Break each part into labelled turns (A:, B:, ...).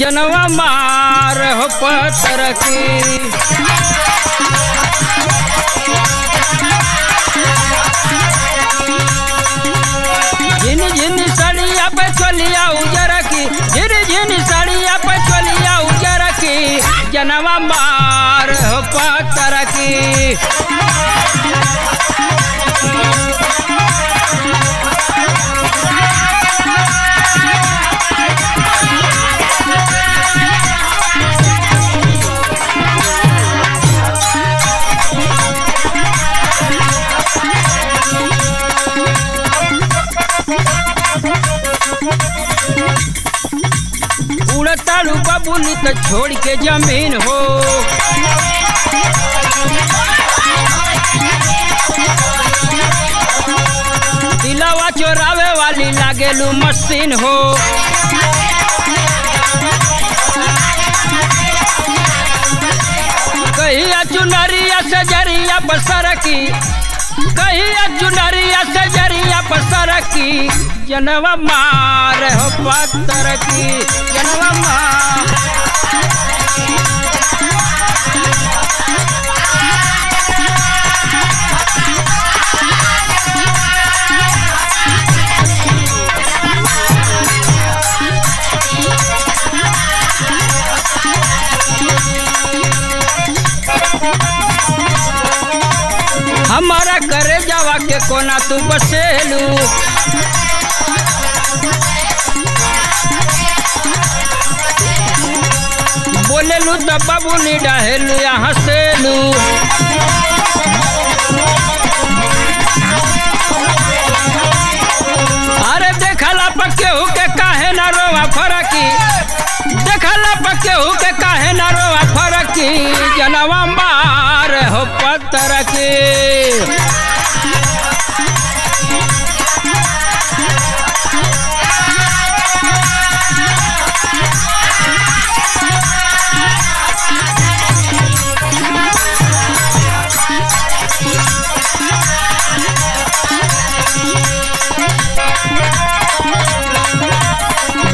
A: जनवा मार हो पत्थर की। झिन झिन साड़िया पे चलिया उजर की, झिन झिन साड़िया पे चलिया उजर की, जनवा मार हो पत्थर की। उड़तालू बाबूनी तो छोड़ के जमीन हो, दिलावा चोरावे वाली लागेलू मशीन हो। कहिया चुनरिया से जरिया बसर की, कहिया चुनरिया से जरिया बसर की, जनवा मार हो पत्थर की। जनवा मार हमारा करे जावा के कोना तू बसेलू, बोलेलू तो बाबूनी डाहेलू यहाँ सेलू। अरे देखला पकेहू के काहे ना रोवा फरकी, देखला पकेहू के काहे ना रोवा फरकी, जनवा मार हो पत्थर की।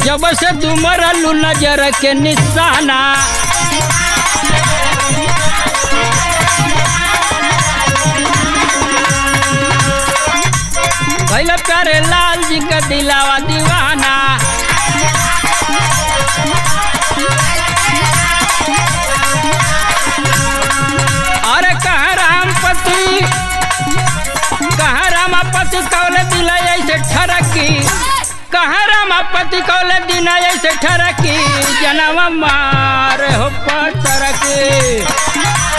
A: जब से तू मरलू नजर के निशाना, भइल प्यारे लाल जी का दिलावा दीवाना। अरे कहाँ रामपति, कहाँ रामापति कौले दिला ऐसे ठरकी, कहाँ रामापति कौले दिना ऐसे ठरकी, जनवा मार हो पत्थर की।